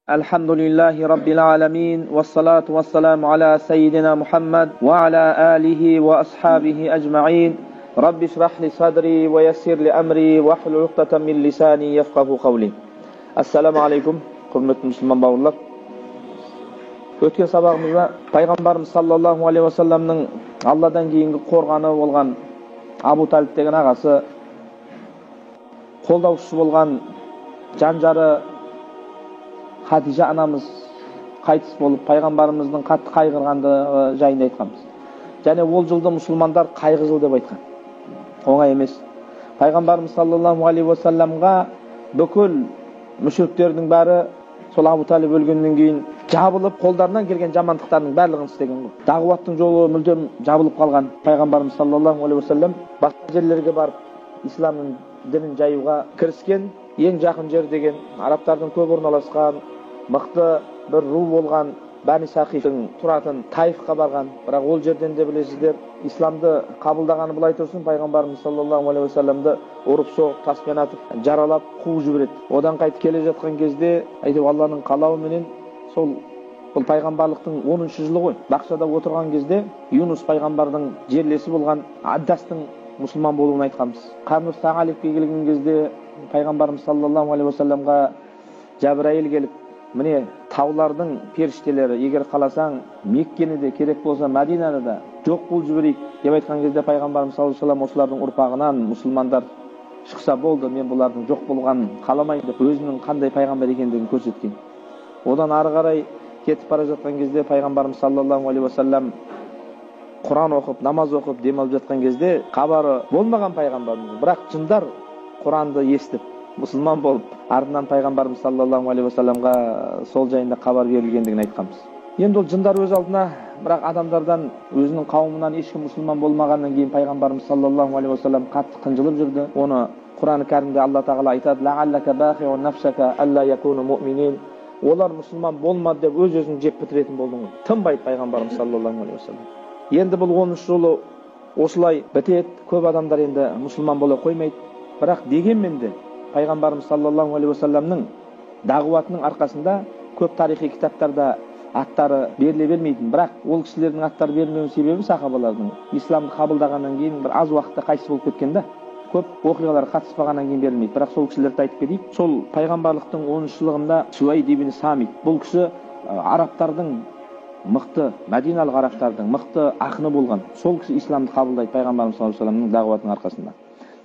Elhamdülillahi Rabbil alemin. Vessalatu vesselamu ala seyyidina Muhammed ve ala alihi ve ashabihi ecma'in. Rabbi şrah li sadri ve yessir li emri ve hlul uqdatan min lisani yefqahu qawli. Assalamu alaikum, hurmatli musulmon bavurlar. Ötken sabagımızda Peygamberimiz sallallahu aleyhi ve sellem'nin Allah'dan keyingi qorgаны bolgan Abu Talib degen agası, koldauşçu bolgan janjары Hatice anamız kayıtsız bolup Peygamberimizдің қатты кайгыргандыгы жайында айтканбыз. Және ол жылда musulmanдар кайгы жыл деп айткан. Оңай емес. Peygamberimiz sallallahu aleyhi ve sellem'ga бүкіл müşrikтердің бәрі сол Abu Talib өлгөндөн кийин жабылып, колдарынан келген жамандыктардын барлыгын істеген го. Дагуаттын жолу мүлдем жабылып калган. Peygamberimiz sallallahu aleyhi ve sellem башка жерлерге барып исламдын динин жайууга киришкен. Ең жақын жер деген арабтардың көп орналасқан, мықты бір ру болған Бәни Сақифтың тұратын Таифқа барған. Бірақ ол жерден де білесіздер, исламды қабылдағаны былай тұрсын, Пайғамбарымыз саллаллаху алейхи ва салламды ұрып соғып, таспен атып, жаралап, қуып жібереді. Одан қайтып келе жатқан кезде, айтып Алланың қалауыменен сол бұл пайғамбарлықтың 10-шы жылы ғой. Бақшада отырған кезде Юнус пайғамбардың жерлесі болған Аддастың мұсылман болуын айтқанбыз. Қарнус Тағалипке келген кезде Пайғамбарымыз саллаллаху алейхи ва салламға Жабраил келіп, міне таулардың періштелері, егер қаласаң Меккені де керек болса Мәдинаны да жоқ қылып жіберейік деп айтқан кезде Пайғамбарымыз саллаллаху алейхи ва саллам осылардың ұрпағынан мұсылмандар шықса болды, мен бұлардың жоқ болғанын қаламайын деп өзінің қандай пайғамбар екендігін көрсеткен. Одан ары қарай кетіп бара жатқан кезде Пайғамбарымыз саллаллаху алейхи ва саллам Құран оқып, намаз оқып, демалып жатқан кезде хабары болмаған пайғамбарымыз, бірақ жындар Құранды естіп, мұсылман болып, артынан Пайғамбарымыз саллаллаху алейхи ва салламға сол жайында хабар берілгендігін айтқанбыз. Енді ол жындар өз алдына, бірақ адамдардан, өзінің қауымынан ешкім мұсылман болмағаннан кейін Пайғамбарымыз саллаллаху алейхи ва саллам қатты қынжылып жүрді. Оны Құран-ы Кәрімде Алла тағала айтады: "Лааллака бахиун нафсака алла якуну муъминин". Олар мұсылман болмады деп өз-өзін жеп бітіретін болдың ғой. Тынбайды Пайғамбарымыз саллаллаху алейхи ва саллам. Енді бұл 10-шы жолы осылай бітеді. Көп адамдар енді мұсылман бола қоймайды. Бірақ дегенмен де Пайғамбарымыз саллаллаху алейхи ва салламның дағуатының арқасында көп тарихи кітаптарда аттары беріле бермейтін. Бірақ ол кісілердің аттары берілмеуінің себебі сахабалардың исламды қабылдағаннан кейін бір аз уақытта қайтыс болып кеткен да. Көп оқиғалар қатыспағаннан кейін берілмейді. Бірақ сол кісілерді айтып кетейік. Сол пайғамбарлықтың 10-шы жылығында Суайд ибн Самит, бұл кісі арабтардың мықты, мәдиналық арабтардың мықты ақыны болған. Сол кісі исламды қабылдайды Пайғамбарымыз саллаллаху алейхи ва салламның дағуатының арқасында.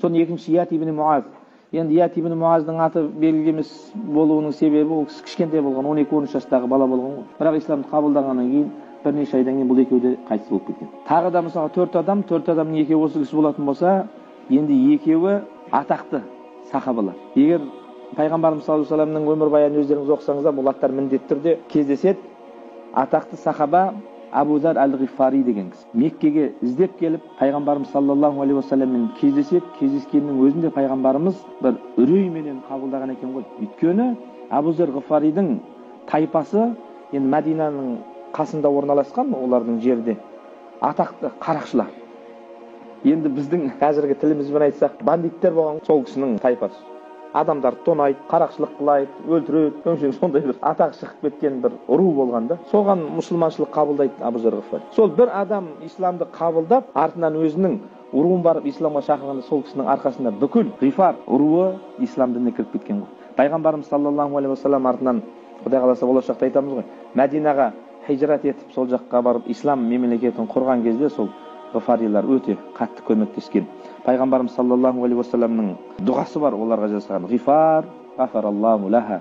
Соның екінші Ият ибн Муаз. Енді Ият ибн Муаздың аты белгілі емес болуының себебі ол кісі кішкентай болған, 12-13 жастағы бала болған ғой. Бірақ исламды қабылдағаннан кейін бірнеше айдан кейін бұл екеуі де қайтыс болып кеткен. Тағы да мысалы 4 адамның екеуі осы кісі болатын болса, енді екеуі атақты сахабалар. Егер Пайғамбарымыз саллаллаху алейхи ва салламның өмірбаянын өздеріңіз оқысаңыздар, бұл аттар міндетті түрде кездеседі. Атақты сахаба Абу Зар әл-Ғифари деген кісі. Меккеге іздеп келіп, Пайғамбарымыз саллаллаху алейхи ва салламмен кездескеннің өзінде Пайғамбарымыз бір үрейменен қабылдаған екен ғой. Өйткені Абу Зар Ғифаридің тайпасы енді Мәдинаның қасында орналасқан, олардың жерде атақты қарақшылар. Енді біздің қазіргі тілімізбен айтсақ, бандиттер болған сол кісінің тайпасы. Адамдар тонайды, қарақшылық қылайды, өлтіреді, өңшең сондай бір атақ шығып кеткен бір ру болғанда, соған мұсылманшылық қабылдайды Абу Зар Ғифари. Сол бір адам исламды қабылдап, артынан өзінің руын барып исламға шақырғанда, сол кісінің арқасында бүкіл Ғифар руы ислам дініне кіріп кеткен ғой. Пайғамбарымыз саллаллаху алейхи ва саллам артынан, Құдай қаласа болашақта айтамыз ғой, Мәдинаға хижрат етіп, сол жаққа барып ислам мемлекетін құрған кезде сол Ғифарилар өте қатты көмектескен. Пайғамбарымыз саллаллаху алейхи ва салламның дұғасы бар оларға жасаған: "Ғифар, ғафараллаху лаха".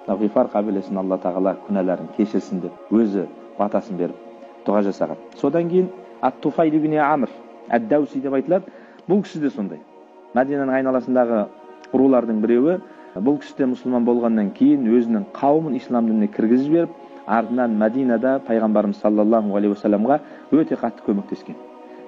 Ғифар қабилесін Алла тағала күнәларын кешірсін деп өзі батасын беріп дұға жасаған. Содан кейін Ат-Туфайл ибн Амр Ад-Дауси деп айтылады. Бұл кісі де сондай. Мәдинаның айналасындағы рулардың біреуі. Бұл кісі де мұсылман болғаннан кейін өзінің қауымын ислам дініне кіргізіп беріп, артынан Мәдинада Пайғамбарымыз саллаллаху алейхи ва салламға өте қатты көмектескен.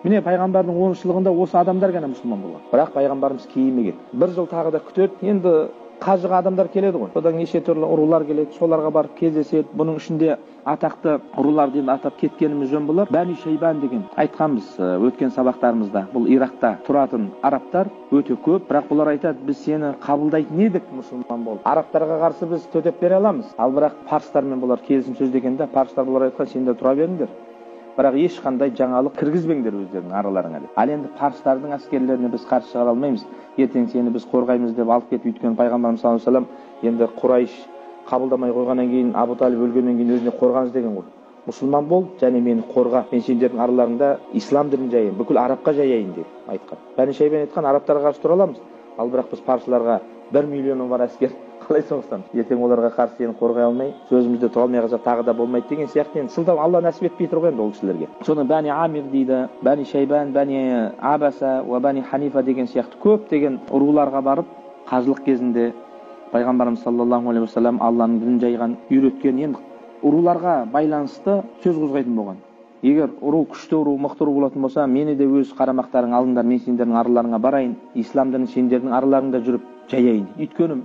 Міне пайғамбардың 10-шы жылығында осы адамдар ғана мұсылман болған. Бірақ пайғамбарымыз кейімеген. Бір жыл тағы да күтеді. Енді қажыға адамдар келеді ғой. Содан неше түрлі ұрулар келеді, соларға барып кездеседі. Бұның ішінде атақты ұруларды енді атап кеткеніміз жөн болар. Бәни Шейбан деген айтқанбыз өткен сабақтарымызда. Бұл Иракта тұратын арабтар өте көп, бірақ бұлар айтады, біз сені қабылдайтын едік мұсылман болып. Арабтарға қарсы біз төтеп бере аламыз. Ал бірақ парстармен бұлар келісім сөз дегенде, парстар бұлар айтқан, сендер тұра беріңдер, бірақ ешқандай жаңалық кіргізбеңдер өздерінің араларыңа деп. Ал енді парстардың әскерлеріне біз қарсы шығара алмаймыз. Ертең сені біз қорғаймыз деп алып кетіп, өйткені пайғамбарымыз саллаллаху алейхи вассалам енді Құрайш қабылдамай қойғаннан кейін, Абу Талиб өлгеннен кейін өзіне қорғаңыз деген ғой. Мұсылман бол және мені қорға, мен сендердің араларыңда ислам дінін жайайын, бүкіл арабқа жайайын деп айтқан. Бәни Шейбан айтқан, арабтарға қарсы тұра аламыз. Ал бірақ біз парсыларға 1 миллионы бар әскер қалай соғыстамыз? Ертең оларға қарсы сені қорғай алмай, сөзімізді тұра алмай қалсақ тағы да болмайды деген сияқты енді сылтау Алла нәсіп етпей тұр ғой енді ол кісілерге. Соны Бәни Амир дейді, Бәни Шейбан, Бәни Абаса ва Бәни Ханифа деген сияқты көп деген ұруларға барып, қажылық кезінде пайғамбарымыз саллаллаху алейхи вассалам Алланың дінін жайған, үйреткен. Енді ұруларға байланысты сөз қозғайтын болған. Егер ұру күшті ұру, мықты ұру болатын болса, мені де өз қарамақтарың алыңдар, мен сендердің араларыңа барайын, ислам дінін сендердің араларыңда жүріп жайайын. Өйткені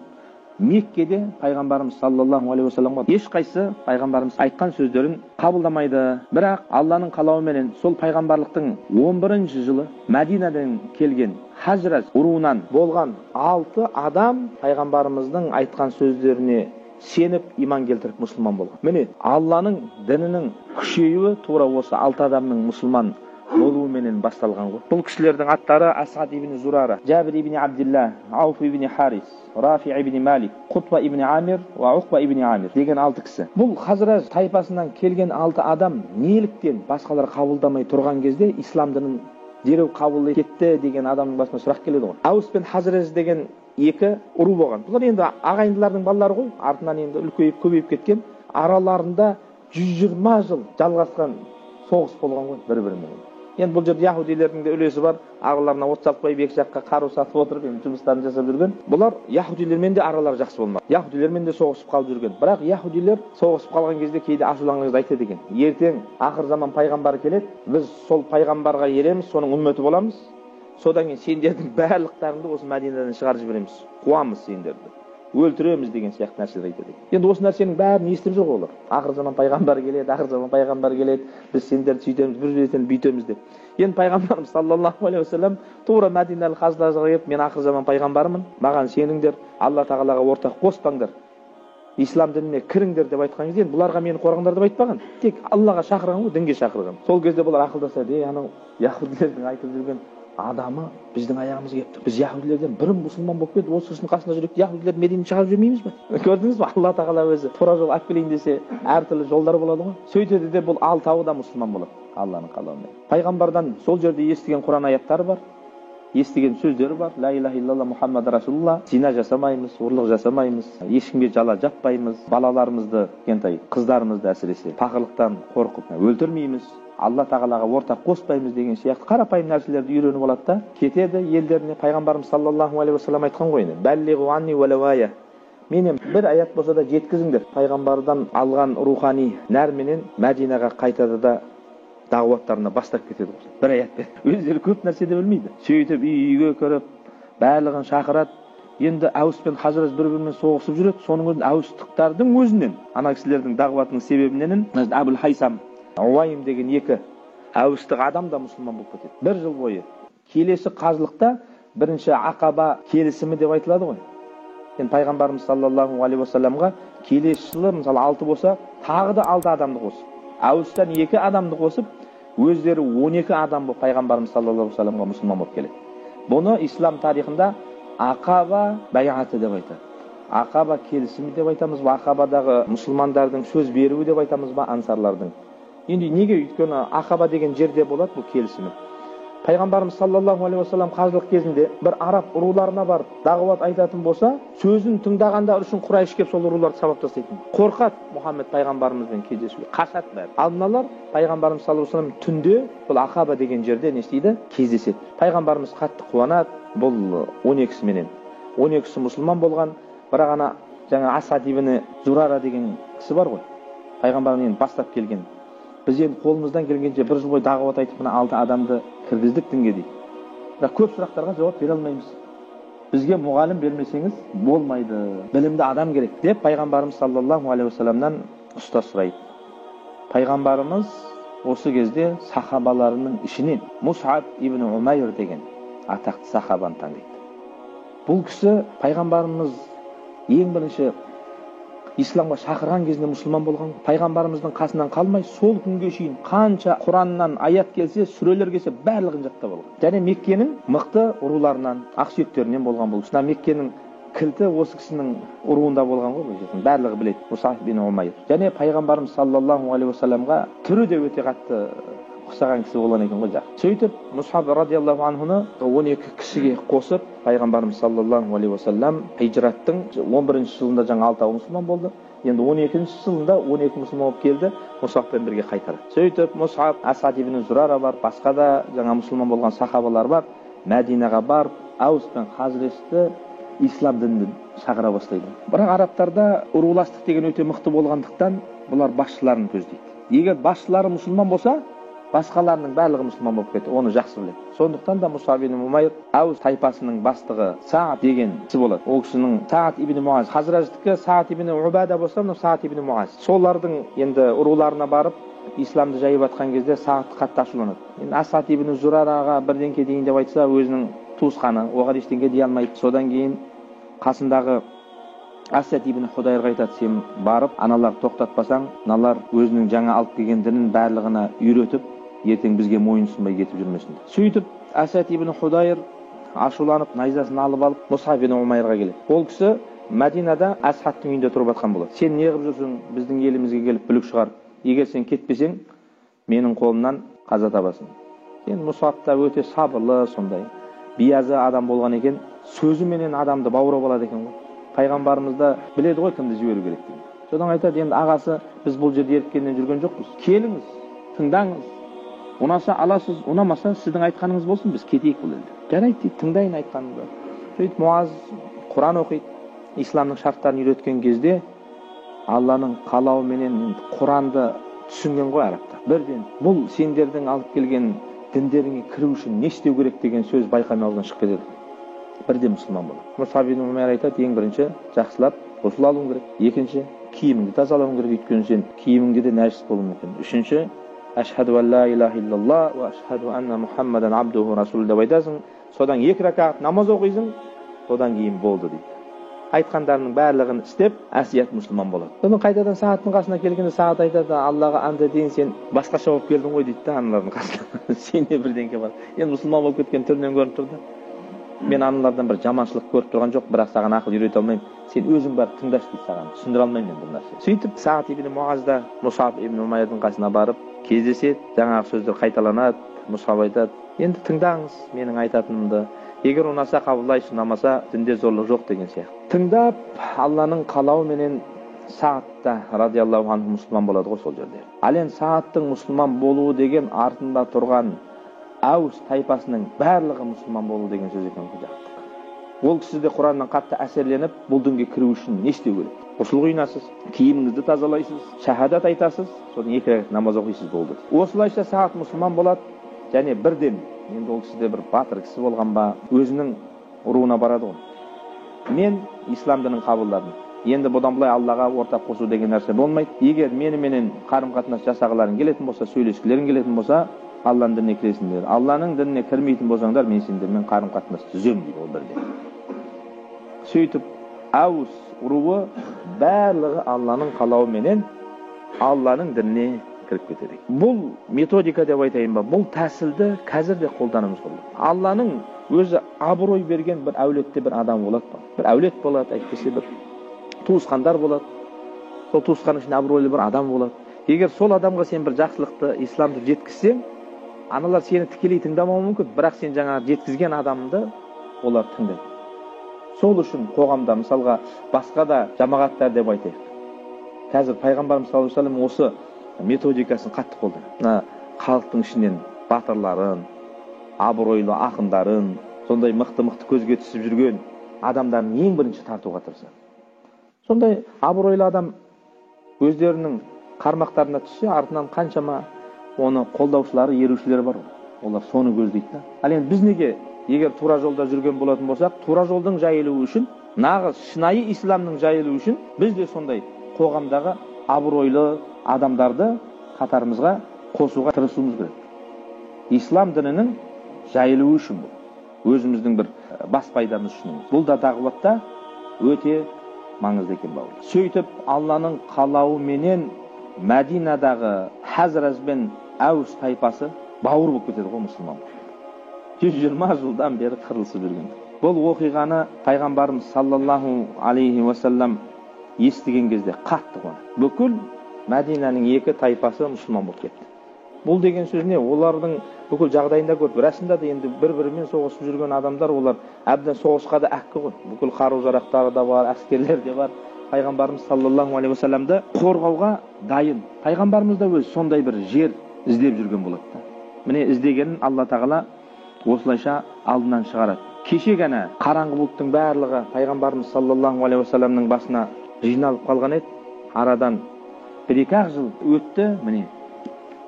Меккеде пайғамбарымыз саллаллаху алейхи вассаламға ешқайсы пайғамбарымыз айтқан сөздерін қабылдамайды. Бірақ Алланың қалауыменен сол пайғамбарлықтың 11-ші жылы Мәдинаден келген Хажраж ұруынан болған 6 адам пайғамбарымыздың айтқан сөздеріне сеніп иман келтіріп мұсылман болған. Міне Алланың дінінің күшеюі тура осы 6 адамның мұсылман болуыменен басталған ғой. Бұл кісілердің аттары Асад ибн Зурара, Жабир ибн Абдилла, Ауф ибн Харис, Рафи ибн Малик, Қутба ибн Амир ва Уқба ибн Амир деген 6 кісі. Бұл Хазраж тайпасынан келген 6 адам неліктен басқалар қабылдамай тұрған кезде ислам дінін дереу қабыл етті деген адамның басына сұрақ келеді ғой. Аус пен Хазраж деген 2 ұру болған. Бұлар енді ағайындылардың балалары ғой, артынан енді үлкейіп көбейіп кеткен. Араларында 120 жыл жалғасқан соғыс болған ғой бір-бірімен. Енді бұл жерде яһудилердің де үлесі бар. Ағаларына от салып қойып екі жаққа қару сатып отырып енді жұмыстарын жасап жүрген. Бұлар яһудилермен де аралары жақсы болмаған. Яһудилермен де соғысып қалып жүрген. Бірақ яһудилер соғысып қалған кезде кейде ашуланған кезде айтады екен, ертең ақыр заман пайғамбары келеді, біз сол пайғамбарға ереміз, соның үмметі боламыз. Содан кейін сендердің барлықтарыңды осы Мәдинадан шығарып жібереміз. Қуамыз сендерді. Өлтіреміз деген сияқты нәрселер айтады. Енді осы нәрсенің бәрін естіп жүр ғой олар. Ақыр заман пайғамбар келеді, біз сендерді сөйтеміз, бір бүйтеміз деп. Енді пайғамбарымыз саллаллаху алейхи вассалам тура Мәдиналық Хажражға келіп, мен ақыр заман пайғамбарымын, маған сеніңдер, Алла тағалаға ортақ қоспаңдар, ислам дініне кіріңдер деп айтқан кезде, бұларға мені қорғаңдар деп айтпаған. Тек Аллаға шақырған ғой, дінге шақырған. Сол кезде бұлар ақылдасады, анау яһудилердің айтып жүрген адамы біздің аяғымызға келіп тұр. Біз яһудилерден бірін мұсылман болып кетіп, осы кісінің қасында жүріп, яһудилерді Мединеден шығарып жібермейміз бе? Көрдіңіз бе? Алла тағала өзі тура жол алып келейін десе, әртүрлі жолдар болады ғой. Сөйтеді де бұл 6-ауы да мұсылман болады Алланың қалауымен. Пайғамбардан сол жерде естіген Құран аяттары бар, естіген сөздері бар. Ла илаха иллалла Мұхаммад расулулла. Зина жасамаймыз, ұрлық жасамаймыз, ешкімге жала жаппаймыз, балаларымызды, кентай қыздарымызды әсіресе пақырлықтан қорқып өлтірмейміз, Алла тағалаға ортақ қоспаймыз деген сияқты қарапайым нәрселерді үйреніп алады да кетеді елдеріне. Пайғамбарымыз саллаллаху алейхи вассалам айтқан ғой, бәллиғу анни уәләу ая, менен бір аят болса да жеткізіңдер. Пайғамбардан алған рухани нәрменен Мәдинаға қайтады да дағуаттарына бастап кетеді. Бір аятпен өздері көп нәрсе де білмейді. Сөйтіп үйге кіріп барлығын шақырады. Енді Аус пен Хажраж бір-бірімен соғысып жүреді. Соның өзінде аустықтардың өзінен, ана кісілердің дағуатының себебінен Абул Хайсам Уайым деген 2 әуістік адам да мұсылман болып кетеді. 1 жыл бойы. Келесі қажылықта бірінші Ақаба келісімі деп айтылады ғой. Енді пайғамбарымыз саллаллаху алейхи вассаламға келесі жылы мысалы 6 болса, тағы да 6 адамды қосып, әуістен 2 адамды қосып, өздері 12 адам болып пайғамбарымыз саллаллаху алейхи вассаламға мұсылман болып келеді. Бұны ислам тарихында Ақаба байғаты деп айтады. Ақаба келісімі деп айтамыз ба, Ақабадағы мұсылмандардың сөз беруі деп айтамыз ба, ансарлардың. Енді неге? Өйткені Ақаба деген жерде болады бұл келісімі. Пайғамбарымыз саллаллаху алейхи вассалам қажылық кезінде бір араб ұруларына барып дағуат айтатын болса, сөзін тыңдағандар үшін Құрайш келіп сол ұруларды сабап тастайтын. Қорқады Мұхаммед пайғамбарымызбен кездесуге, қашады бәрі. Ал мыналар пайғамбарымыз саллаллаху алейхи вассалам түнде бұл Ақаба деген жерде не істейді? Кездеседі. Пайғамбарымыз қатты қуанады бұл 12-сіменен. 12-сі мұсылман болған, бірақ ана жаңа Асад ибн Зурара деген кісі бар ғой. Пайғамбармен бастап келген. Біз енді қолымыздан келгенше 1 жыл бойы дағуат айтып, мына 6 адамды кіргіздік дінге дейді. Бірақ көп сұрақтарға жауап бере алмаймыз. Бізге мұғалім бермесеңіз болмайды. Білімді адам керек деп пайғамбарымыз саллаллаху алейхи уассаламнан ұстаз сұрайды. Пайғамбарымыз осы кезде сахабаларының ішінен Мус'аб ибн Умайр деген атақты сахабаны таңдайды. Бұл кісі пайғамбарымыз ең бірінші исламға шақырған кезінде мұсылман болған. Пайғамбарымыздың қасынан қалмай сол күнге шейін қанша Құраннан аят келсе, сүрелер келсе барлығын жаттап алған. Және Меккенің мықты ұруларынан, ақсүйектерінен болған бұл кісі. Меккенің кілті осы кісінің ұруында болған ғой, барлығы біледі. Мус'аб ибн Умайр. Және пайғамбарымыз саллаллаху алейхи уассаламға түрі де өте қатты ұқсаған кісі болған екен ғой. Сөйтіп Мус'аб радиаллаху анхуны 12 кісіге қосып, пайғамбарымыз саллаллаху алейхи уассалам хижраттың 11-ші жылында жаңа 6 мұсылман болды. Енді 12-ші жылында 12 мұсылман болып келді, Мус'абпен бірге қайтарды. Сөйтіп Мус'аб, Асад ибн Зурара бар, басқа да жаңа мұсылман болған сахабалар бар. Мәдинаға барып, Аус пен Хазрежті ислам дінін шақыра бастайды. Бірақ арабтарда ұруластық деген өте мықты болғандықтан бұлар басшыларын көздейді. Егер басшылары мұсылман болса, басқаларының барлығы мұсылман болып кетті. Оны жақсы біледі. Сондықтан да Мус'аб ибн Умайр Аус тайпасының бастығы Саад деген кісі болады. Ол кісінің Саад ибн Муаз, Хазраждікі Саад ибн Убада болса, Саад ибн Муаз. Солардың енді ұруларына барып исламды жайып атқан кезде Саад қатты ашуланады. Енді Асад ибн Зурараға бірдеңке дейін деп айтса, өзінің туысқаны оған ештеңе дей алмайды. Содан кейін қасындағы Асад ибн Худайрға айтады, сен барып аналар тоқтатпасаң, аналар өзінің жаңа алып келген дінін барлығына үйретіп, ертең бізге мойынсұнбай кетіп жүрмесін. Сөйтіп Асад ибн Худайр ашуланып, найзасын алып алып Мус'аб ибн Умайрға келеді. Ол кісі Мәдинада Асхаттың үйінде тұрып жатқан болады. Сен не қылып жүрсің, біздің елімізге келіп бүлік шығарып? Егер сен кетпесең, менің қолымнан қаза табасың. Сен Мус'аб та өте сабырлы, сондай биязы адам болған екен, сөзіменен адамды баурап алады екен ғой. Пайғамбарымыз да біледі ғой кімді жіберу керек деген. Содан айтады, енді ағасы, біз бұл жерде еріккеннен жүрген жоқпыз. Келіңіз, тыңдаңыз. Ұнаса аласыз, ұнамаса сіздің айтқаныңыз болсын, біз кетейік бұл елде. Жарайды дейді, тыңдайын айтқаныңды. Сөйтіп Муаз Құран оқиды. Исламның шарттарын үйреткен кезде Алланың қалауыменен Құранды түсінген ғой арабтар. Бірден бұл сендердің алып келген діндеріңе кіру үшін не істеу керек деген сөз байқамай аузынан шығып кетеді. Бірден мұсылман болады. Мус'аб ибн Умайр айтады, ең бірінші жақсылап ғұсыл алуың керек. Екінші, киіміңді тазалауың керек, өйткені сен киіміңде де нәжіс болуы мүмкін. Үшінші, ашхаду ан ла илаха иллаллах ва ашхаду анна Мухаммадан абдуху расул деп айтасың. Содан 2 ракат намаз оқисың, содан кейін болды дейді. Айтқандарының барлығын істеп, әсият мұсылман болады. Содан қайтадан Саадтың қасына келгенде Саад айтады, Аллаға анда дейін сен басқаша болып келдің ғой дейді, аналардың қасына. Сенде бірдеңке бар. Енді мұсылман болып кеткен түрінен көрініп тұрды. Мен аналардан бір жаманшылық көріп тұрған жоқ, бірақ саған ақыл үйрете алмаймын. Сен өзің барып тыңдашы дейді саған. Түсіндіре алмаймын мен бұл нәрсе. Сөйтіп Саад ибн Муаз да Мус'аб ибн Умайрдың қасына барып кездеседі, жаңағы сөздер қайталанады. Мус'аб айтады, енді тыңдаңыз менің айтатынымды. Егер ұнаса қабылдайсыз, ұнамаса дінде зорлық жоқ деген сияқты. Тыңдап, Алланың қалауыменен Саад та радиаллаху анху мұсылман болады ғой сол жерде. Ал енді Саадтың мұсылман болуы деген артында тұрған Аус тайпасының барлығы мұсылман болу деген сөз екен ғой. Ол кісі де Құраннан қатты әсерленіп, бұл дінге кіру үшін не істеу керек? Ғұсыл құйынасыз, киіміңізді тазалайсыз, шахадат айтасыз, содан 2 ракат намаз оқисыз, болды. Осылайша Саад мұсылман болады, және бірден, енді ол кісі де бір батыр кісі болған ба, өзінің ұруына барады ғой. Мен ислам дінін қабылдадым. Енді бұдан былай Аллаға ортақ қосу деген нәрсе болмайды. Егер меніменен қарым-қатынас жасағыларың келетін болса, сөйлескілерің келетін болса, Алланың дініне кіресіңдер. Алланың дініне кірмейтін болсаңдар, мен сендермен қарым-қатынас түземін дейді ол бірден. Сөйтіп Аус ұруы барлығы Алланың қалауыменен Алланың дініне кіріп кетеді. Бұл методика деп айтайын ба, бұл тәсілді қазір де қолданамыз ғой. Алланың өзі абырой берген бір әулетте бір адам болады ба? Бір әулет болады, әйтпесе бір туысқандар болады. Сол туысқанның ішінде абыройлы бір адам болады. Егер сол адамға сен бір жақсылықты, исламды жеткізсең, аналар сені тікелей тыңдамауы мүмкін, бірақ сен жаңа жеткізген адамды олар тыңдайды. Сол үшін қоғамда, мысалға, басқа да жамағаттар деп айтайық. Қазір пайғамбарымыз саллаллаху алейхи вассалам осы методикасын қатты қолданады. Халықтың ішінен батырларын, абыройлы ақындарын, сондай мықты-мықты көзге түсіп жүрген адамдарын ең бірінші тартуға тырысады. Сондай абыройлы адам өздерінің қармақтарына түссе, артынан қаншама оны қолдаушылары, ерушілері бар. Олар соны көздейді. Ал енді біз неге егер тура жолда жүрген болатын болсақ, тура жолдың жайылуы үшін, нағыз шынайы исламның жайылуы үшін біз де сондай қоғамдағы абыройлы адамдарды қатарымызға қосуға тырысуымыз керек. Ислам дінінің жайылуы үшін бұл, өзіміздің бір бас пайдамыз үшін. Бұл да дағуатта өте маңызды екен бауырлар. Сөйтіп Алланың қалауыменен Мәдинадағы Хазраж бен Әус тайпасы бауыр болып кетеді ғой мұсылман. 120 жылдан бері қырылысып жүрген. Бұл оқиғаны пайғамбарымыз саллаллаху алейхи уассалам естіген кезде қатты қуанды. Бүкіл Мәдинаның екі тайпасы мұсылман болып кетті. Бұл деген сөз не? Олардың бүкіл жағдайында көріп, расында да енді бір-бірімен соғысып жүрген адамдар, олар әбден соғысқа да әккі ғой. Бүкіл қару-жарақтары да бар, әскерлер де бар. Пайғамбарымыз саллаллаху алейхи уассаламды қорғауға дайын. Пайғамбарымыз да өзі сондай бір жер іздеп жүрген болады. Міне іздегенін Алла тағала осылайша алдынан шығарады. Кеше ғана қараңғы бұлттың барлығы пайғамбарымыз саллаллаху алейхи уассаламның басына жиналып қалған еді. Арадан 1-2 жыл өтті. Міне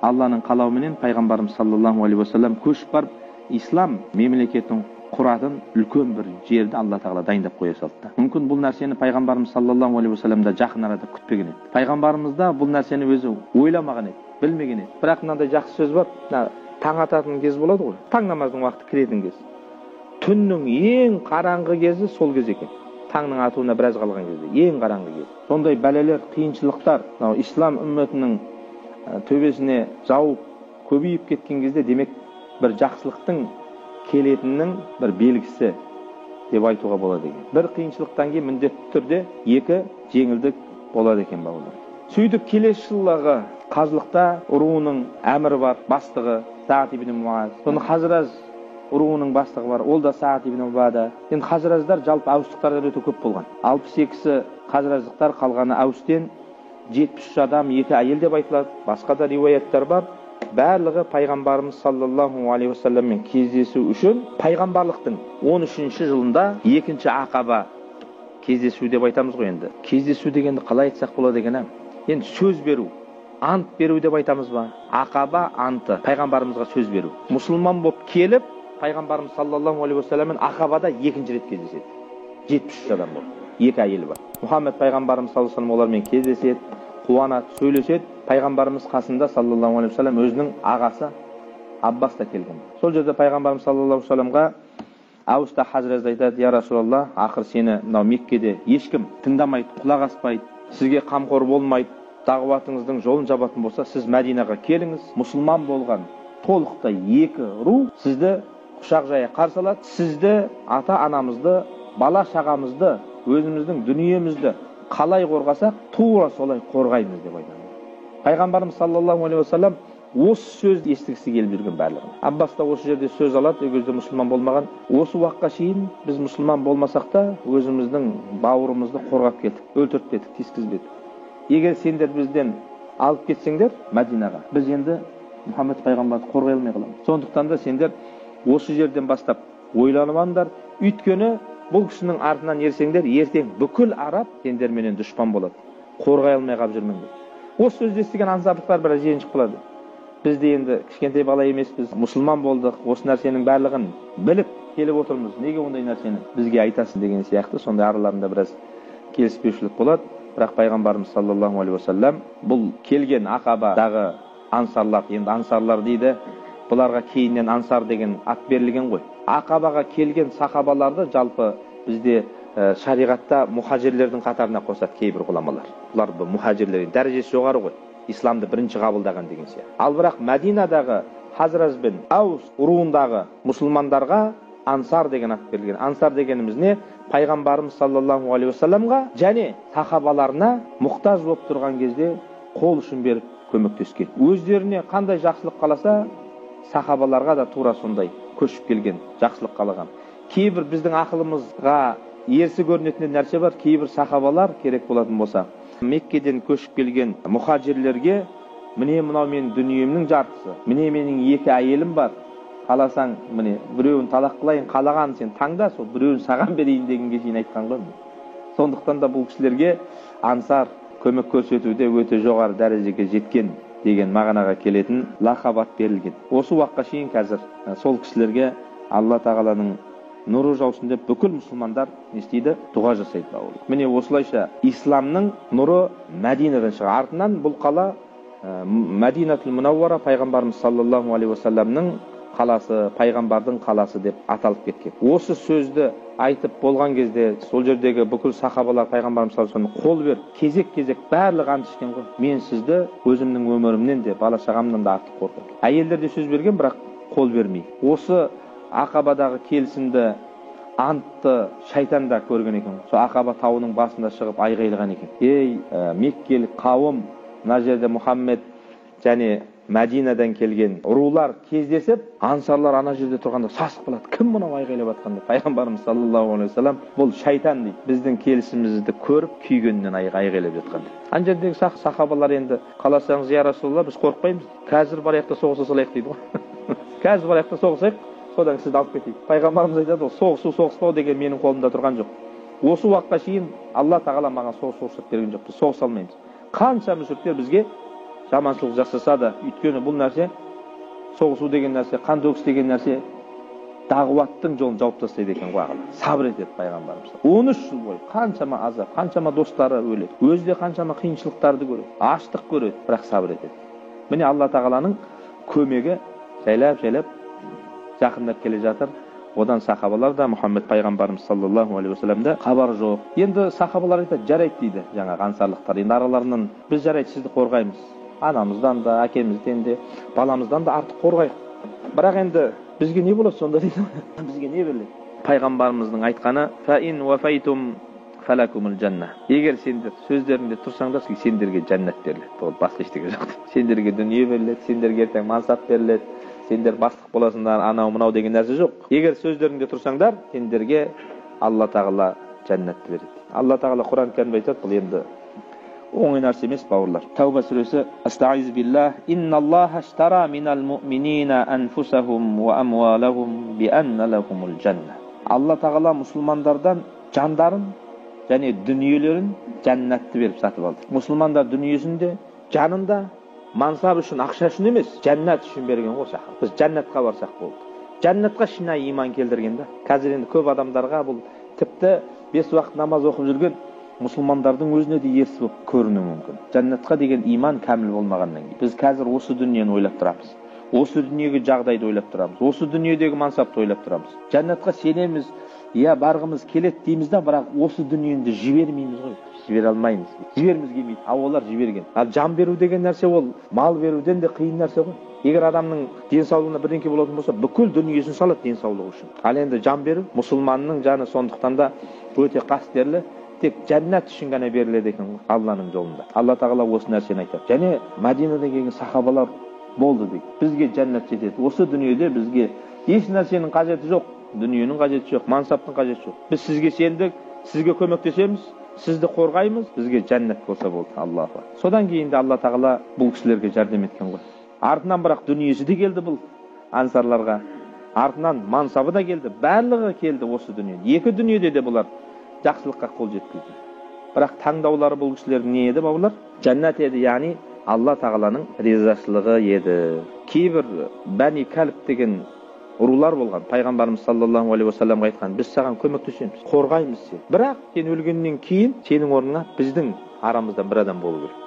Алланың қалауыменен пайғамбарымыз саллаллаху алейхи уассалам көшіп барып, ислам мемлекетін құратын үлкен бір жерді Алла тағала дайындап қоя салды. Мүмкін бұл нәрсені пайғамбарымыз саллаллаху алейхи уассалам да жақын арада күтпеген еді. Пайғамбарымыз да бұл нәрсені өзі ойламаған еді, білмеген еді. Бірақ мынандай жақсы сөз бар. Таң ататын кез болады ғой. Таң намазының уақыты кіретін кез. Түннің ең қараңғы кезі сол кез екен. Таңның атуына біраз қалған кезде ең қараңғы кез. Сондай бәлелер, қиыншылықтар, ислам үмметінің төбесіне жауып көбейіп кеткен кезде, демек бір жақсылықтың келетіннің бір белгісі деп айтуға болады екен. Бір қиыншылықтан кейін міндетті түрде екі жеңілдік болады екен бауырлар. Сөйтіп келесі жылғы қажылықта руының әмірі бар, бастығы Саад ибн Муаз. Соны Хазраж руының бастығы бар, ол да Саад ибн Убада. Енді Хазраждар жалпы әустықтардан өте көп болған. 62-сі Хазраждықтар, қалғаны әустен 73 адам, 2 әйел деп айтылады. Басқа да риуаяттар бар. Барлығы пайғамбарымыз саллаллаху алейхи уассаламмен кездесу үшін пайғамбарлықтың 13-ші жылында 2-ші ақаба кездесу деп айтамыз ғой енді. Кездесу дегенді қалай айтсақ болады екен? Енді сөз беру, ант беру деп айтамыз ба? Ақаба анты, пайғамбарымызға сөз беру. Мұсылман болып келіп, пайғамбарымыз саллаллаху алейхи уассаламмен ақабада 2-ші рет кездеседі. 73 адам болды, 2 әйел бар. Мұхаммед пайғамбарымыз саллаллаху алейхи уассалам олармен кездеседі, қуанады, сөйлеседі. Пайғамбарымыз қасында саллаллаху алейхи уассалам өзінің ағасы Аббас та келген. Сол жерде пайғамбарымыз саллаллаху алейхи уассаламға Әус та Хазраж айтады: "Я Расулаллах, ақыр сені мынау Меккеде ешкім тыңдамайды, құлақ аспайды, сізге қамқор болмайды, дағуатыңыздың жолын жабатын болса, сіз Мәдинаға келіңіз. Мұсылман болған толықтай 2 ру сізді құшақ жая қарсы алады. Сізді, ата-анамызды, бала-шағамызды, өзіміздің дүниемізді қалай қорғасақ, тура солай қорғаймыз" деп айтады. Пайғамбарымыз саллаллаху алейхи уассалам осы сөзді естігісі келіп жүрген барлығын. Аббас та осы жерде сөз алады, ол кезде мұсылман болмаған. Осы уақытқа шейін біз мұсылман болмасақ та өзіміздің бауырымызды қорғап кеттік, өлтіріп кеттік, тескізбедік. Егер сендер бізден алып кетсеңдер Мәдинаға, біз енді Мұхаммед пайғамбарды қорғай алмай қаламыз. Сондықтан да сендер осы жерден бастап ойланып алыңдар. Өйткені бұл кісінің артынан ерсеңдер, ертең бүкіл араб сендерменен дұшпан болады. Қорғай алмай қалып жүрмеңдер. Осы сөзді естіген ансарлықтар біраз ренжіп қалады. Біз де енді кішкентай бала емеспіз, мұсылман болдық, осы нәрсенің барлығын біліп келіп отырмыз. Неге ондай нәрсені бізге айтасың деген сияқты, сондай араларында біраз келіспеушілік болады. Бірақ пайғамбарымыз саллаллаху алейхи уассалам бұл келген Ақабадағы ансарлар, енді ансарлар дейді, бұларға кейіннен ансар деген ат берілген ғой. Ақабаға келген сахабаларды жалпы бізде шариғатта мұхажирлердің қатарына қосады кейбір ғұламалар. Бұлар мұхажирлер, дәрежесі жоғары ғой. Исламды бірінші қабылдаған деген сияқты. Ал бірақ Мәдинадағы Хазраж бен Әус руындағы мұсылмандарға ансар деген ат берілген. Ансар дегеніміз не? Пайғамбарымыз саллаллаху алейхи уассаламға және сахабаларына мұқтаж болып тұрған кезде қол ұшын беріп көмектескен. Өздеріне қандай жақсылық қаласа, сахабаларға да тура сондай көшіп келген, жақсылық қалаған. Кейбір біздің ақылымызға ерсі көрінетін нәрсе бар. Кейбір сахабалар керек болатын болса, Меккеден көшіп келген мұхажирлерге: "Міне мынау менің дүниемнің жартысы, міне менің 2 әйелім бар, қаласаң міне біреуін талақ қылайын, қалаған сен таңда, сол біреуін саған берейін" дегенге шейін айтқан ғой. Сондықтан да бұл кісілерге ансар көмек көрсетуде өте жоғары дәрежеге жеткен деген мағынаға келетін лақап ат берілген. Осы уақытқа шейін қазір сол кісілерге Алла тағаланың нұры жаусын деп бүкіл мұсылмандар не істейді? Дұға жасайды бауырлар. Міне осылайша исламның нұры Мәдинаден шыға. Артынан бұл қала Мәдинатул Мунаввара, пайғамбарымыз саллаллаху алейхи уассаламның қаласы, пайғамбардың қаласы деп аталып кеткен. Осы сөзді айтып болған кезде сол жердегі бүкіл сахабалар пайғамбарымыз саллаллаху алейхи уассаламға қол беріп, кезек барлығы ант ішкен ғой. Мен сізді өзімнің өмірімнен де, бала шағамнан да артық қорқамын. Әйелдер де сөз берген, бірақ қол бермей. Осы Ақабадағы келісімді, антты шайтан да көрген екен. Сол Ақаба тауының басында шығып айғайлаған екен. Ей, Меккелік қауым, мына жерде Мұхаммед және Мәдинадан келген рулар кездесіп, ансарлар ана жерде тұрғанда сасып қалады. Кім мынау айғайлап жатқанда? Пайғамбарымыз саллаллаху алейхи вассалам, бұл шайтан дейді. Біздің келісімімізді көріп, күйгеннен айғайлап жатқан. Ана жердегі сахабалар енді, қаласаңыз я Расулалла, біз қорықпаймыз. Қазір бараяқта соғыса салайық дейді ғой. Қазір бараяқта соғысайық, содан сізді алып кетейік. Пайғамбарымыз айтады, соғыспау деген менің қолымда тұрған жоқ. Осы уақытқа шейін Алла тағала маған соғыс берген жоқ. Біз соғыса алмаймыз. Қанша мүшриктер бізге жаманшылық жасаса да, өйткені бұл нәрсе, соғысу деген нәрсе, қан төгіс деген нәрсе дағуаттың жолын жауып тастайды екен ғой. Сабыр етеді пайғамбарымыз. 13 жыл бойы қаншама азап, қаншама достары өледі, өзі де қаншама қиыншылықтарды көреді, аштық көреді, бірақ сабыр етеді. Міне Алла тағаланың көмегі жайлап жақындап келе жатыр. Одан сахабалар да, Мұхаммед пайғамбарымыз саллаллаху алейхи вассаламда хабар жоқ. Енді сахабалар айтады, жарайды дейді жаңағы ансарлықтар. Енді араларынан біз жарайды, сізді қорғаймыз. Анамыздан да, әкемізден де, баламыздан да артық қорғайық. Бірақ енді бізге не болады сонда дейді? Бізге не беріледі? Пайғамбарымыздың айтқаны: "Фаин вафайтум фалакумул жанна." Егер сендер сөздеріңде тұрсаңдар, сендерге жәннат беріледі. Бұл басқа ештеңе жоқ. Сендерге дүние беріледі, сендерге ертең мансап беріледі, сендер бастық боласыңдар, анау мынау деген нәрсе жоқ. Егер сөздеріңде тұрсаңдар, сендерге Алла тағала жәннатты береді. Алла тағала Құран кәрімде айтады, бұл енді оңай нәрсе емес бауырлар. Тауба сүресі: "Астаиз биллах, инналлаха аштара минал муъминина анфусахум ва амвалахум би анна лахумул жанна." Алла тағала мұсылмандардан жандарын және дүниелерін жәннатты беріп сатып алды. Мұсылмандар дүниесінде, жанында мансап үшін, ақша үшін емес, жәннат үшін берген ғой сахаба. Біз жәннатқа барсақ болды. Жәннатқа шынайы иман келдірген да. Қазір енді көп адамдарға бұл тіпті 5 уақыт намаз оқып жүрген мұсылмандардың өзіне де ерсі болып көрінуі мүмкін. Жәннатқа деген иман кәміл болмағаннан кейін. Біз қазір осы дүниені ойлап тұрамыз. Осы дүниеге жағдайды ойлап тұрамыз. Осы дүниедегі мансапты ойлап тұрамыз. Жәннатқа сенеміз, барғымыз келеді дейміз да, бірақ осы дүниені жібермейміз ғой. Жібере алмаймыз. Жіберміз келмейді. Олар жіберген. Ал жан беру деген нәрсе ол мал беруден де қиын нәрсе ғой. Егер адамның денсаулығына бірдеңке болатын болса, бүкіл дүниесін салады денсаулығы үшін. Ал енді жан беру мұсылманның жаны сондықтан да өте қастерлі. Тек жәннат үшін ғана беріледі екен Алланың жолында. Алла тағала осы нәрсені айтады. Және Мәдинада келген сахабалар болды дейді. Бізге жәннат жетеді. Осы дүниеде бізге еш нәрсенің қажеті жоқ. Дүниенің қажеті жоқ, мансаптың қажеті жоқ. Біз сізге сендік, сізге көмектесеміз, сізді қорғаймыз, бізге жәннат болса болды. Аллаху. Содан кейін де Алла тағала бұл кісілерге жәрдем еткен ғой. Артынан бірақ дүниесі де келді бұл ансарларға. Артынан мансабы да келді, барлығы келді осы дүниеде. Екі дүниеде де бұлар жақсылыққа қол жеткізді. Бірақ таңдаулары бұл кісілердің не еді бауырлар? Жәннат еді, яғни Алла тағаланың ризашылығы еді. Кейбір Бәни Кәліп деген рулар болған. Пайғамбарымыз саллаллаху алейхи вассаламға айтқан: "Біз саған көмектесеміз, қорғаймыз сені. Бірақ сен өлгеннен кейін сенің орныңа біздің арамыздан бір адам болу керек."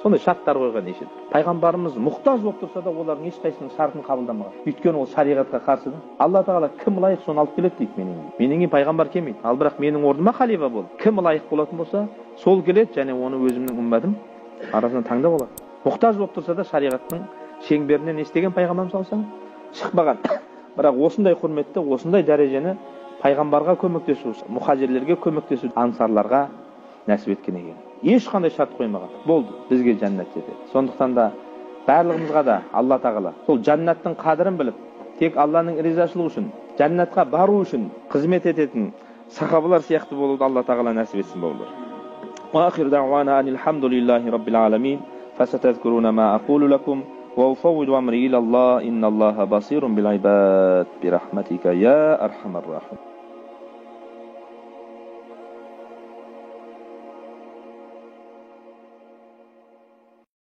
Сондай шарттар қойған неше. Пайғамбарымыз мұқтаж болып тұрса да, олардың ешқайсының шартын қабылдамаған. Өйткені ол шариғатқа қарсы. Алла тағала кім лайық соны алып келеді дейді менен. Менен кейін пайғамбар келмейді. Ал бірақ менің орныма халифа бол. Кім лайық болатын болса, сол келеді және оны өзімнің үмбетім арасынан таңдап алады. Мұқтаж болып тұрса да шариғаттың шеңберінен естеген пайғамбарымыз салсаң шықпаған. Бірақ осындай құрметті, осындай дәрежені пайғамбарға көмектесу, мұхажирлерге көмектесу ансарларға нәсіп еткен екен. Ешқандай шарт қоймаған. Болды, бізге жәннат жетеді. Сондықтан да барлығымызға да Алла тағала сол жәннаттың қадірін біліп, тек Алланың ризашылығы үшін, жәннатқа бару үшін қызмет ететін сахабалар сияқты болуды Алла тағала нәсіп етсін бауырлар. وآخر دعوانا أن الحمد لله رب العالمين فستذكرون ما أقول لكم وأفوض أمري إلى الله إن الله بصير بالعباد برحمتك يا أرحم الراحمين.